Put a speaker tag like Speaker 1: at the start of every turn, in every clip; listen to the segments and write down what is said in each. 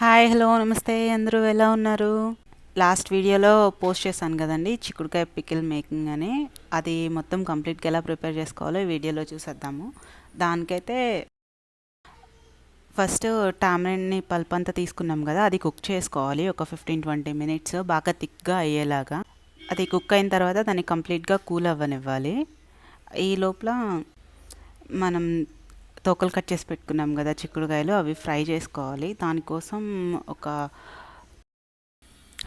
Speaker 1: Hi hello నమస్తే అందరూ ఎలా ఉన్నారు? లాస్ట్ వీడియోలో పోస్ట్ చేశాను కదండి చిక్కుడుకాయ పికిల్ మేకింగ్ అని. అది మొత్తం కంప్లీట్గా ఎలా ప్రిపేర్ చేసుకోవాలో ఈ వీడియోలో చూసేద్దాము. దానికైతే ఫస్ట్ టామరిన్ని పల్ప్ అంతా తీసుకున్నాం కదా, అది కుక్ చేసుకోవాలి ఒక 15-20 మినిట్స్ బాగా థిక్గా అయ్యేలాగా. అది కుక్ అయిన తర్వాత దాన్ని కంప్లీట్గా కూల్ అవ్వనివ్వాలి. ఈ లోపల మనం తోకలు కట్ చేసి పెట్టుకున్నాం కదా చిక్కుడుకాయలు, అవి ఫ్రై చేసుకోవాలి. దానికోసం ఒక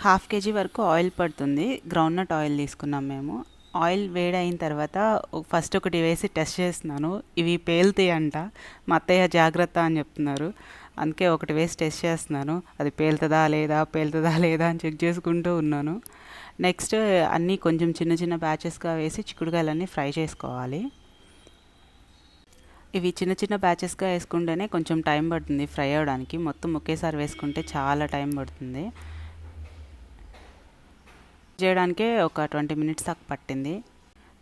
Speaker 1: 1/2 kg వరకు ఆయిల్ పడుతుంది. గ్రౌండ్నట్ ఆయిల్ తీసుకున్నాం మేము. ఆయిల్ వేడైన తర్వాత ఫస్ట్ ఒకటి వేసి టెస్ట్ చేస్తున్నాను. ఇవి పేలుతాయి అంట, మా అత్తయ్య జాగ్రత్త అని చెప్తున్నారు. అందుకే ఒకటి వేసి టెస్ట్ చేస్తున్నాను, అది పేలుతుందా లేదా అని చెక్ చేసుకుంటూ ఉన్నాను. నెక్స్ట్ అన్నీ కొంచెం చిన్న చిన్న బ్యాచెస్గా వేసి చిక్కుడుకాయలన్నీ ఫ్రై చేసుకోవాలి. ఇవి చిన్న చిన్న బ్యాచెస్గా వేసుకుంటేనే కొంచెం టైం పడుతుంది ఫ్రై అవ్వడానికి. మొత్తం ఒకేసారి వేసుకుంటే చాలా టైం పడుతుంది. చేయడానికే ఒక 20 మినిట్స్ దాకా పట్టింది.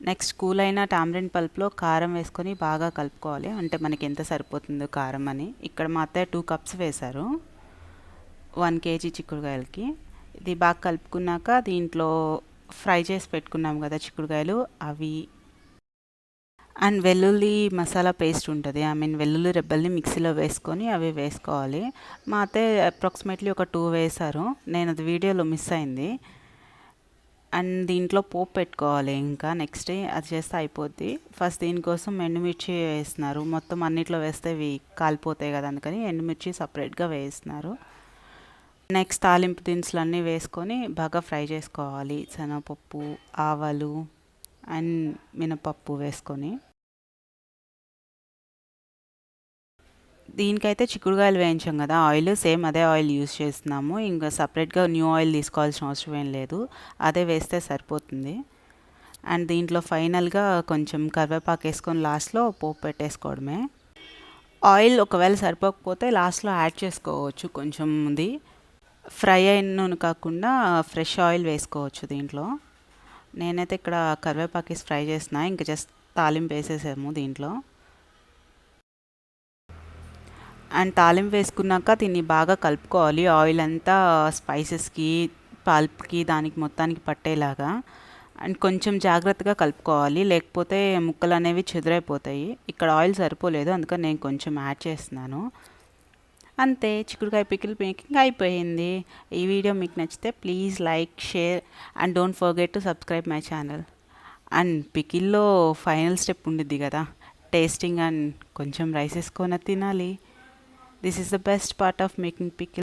Speaker 1: నెక్స్ట్ కూల్ అయిన టామరిన్ పల్ప్లో కారం వేసుకొని బాగా కలుపుకోవాలి. అంటే మనకి ఎంత సరిపోతుందో కారం అని. ఇక్కడ మా అత్తయ్య 2 కప్స్ వేశారు 1 kg చిక్కుడుకాయలకి. ఇది బాగా కలుపుకున్నాక దీంట్లో ఫ్రై చేసి పెట్టుకున్నాం కదా చిక్కుడుకాయలు, అవి అండ్ వెల్లుల్లి మసాలా పేస్ట్ ఉంటుంది, వెల్లుల్లి రెబ్బల్ని మిక్సీలో వేసుకొని అవి వేసుకోవాలి. మా అత్తయ్య అప్రాక్సిమేట్లీ ఒక 2 వేశారు, నేను అది వీడియోలో మిస్ అయింది. అండ్ దీంట్లో పోపు పెట్టుకోవాలి. ఇంకా నెక్స్ట్ డే అది చేస్తే అయిపోద్ది. ఫస్ట్ దీనికోసం ఎండుమిర్చి వేస్తున్నారు. మొత్తం అన్నిట్లో వేస్తే ఇవి కాలిపోతాయి కదా, అందుకని ఎండుమిర్చి సపరేట్గా వేస్తున్నారు. నెక్స్ట్ తాలింపు దినుసులు అన్నీ వేసుకొని బాగా ఫ్రై చేసుకోవాలి. శనగపప్పు, ఆవాలు అండ్ మినపప్పు వేసుకొని. దీనికైతే చిక్కుడుకాయలు వేయించాం కదా ఆయిల్, సేమ్ అదే ఆయిల్ యూస్ చేస్తున్నాము. ఇంకా సపరేట్గా న్యూ ఆయిల్ తీసుకోవాల్సిన అవసరం ఏం లేదు, అదే వేస్తే సరిపోతుంది. అండ్ దీంట్లో ఫైనల్గా కొంచెం కరివేపాకు వేసుకొని లాస్ట్లో పోపు పెట్టేసుకోవడమే. ఆయిల్ ఒకవేళ సరిపోకపోతే లాస్ట్లో యాడ్ చేసుకోవచ్చు కొంచెం. ఉంది ఫ్రై అయిన నూనె కాకుండా ఫ్రెష్ ఆయిల్ వేసుకోవచ్చు దీంట్లో. నేనైతే ఇక్కడ కరివేపాకు వేసి ఫ్రై చేసిన, ఇంకా జస్ట్ తాలింపు వేసేసాము దీంట్లో. అండ్ తాలింపు వేసుకున్నాక దీన్ని బాగా కలుపుకోవాలి. ఆయిల్ అంతా స్పైసెస్కి, పల్ప్కి, దానికి మొత్తానికి పట్టేలాగా. అండ్ కొంచెం జాగ్రత్తగా కలుపుకోవాలి, లేకపోతే ముక్కలు అనేవి చెదిరైపోతాయి. ఇక్కడ ఆయిల్ సరిపోలేదు, అందుకని నేను కొంచెం యాడ్ చేస్తున్నాను. అంతే, చిక్కుడుకాయ పికిల్ మేకింగ్ అయిపోయింది. ఈ వీడియో మీకు నచ్చితే please like, share and don't forget to subscribe my channel. And పికిల్లో ఫైనల్ స్టెప్ ఉండిద్ది కదా, టేస్టింగ్. అండ్ కొంచెం రైస్ వేసుకొని తినాలి. This is the best part of making pickle.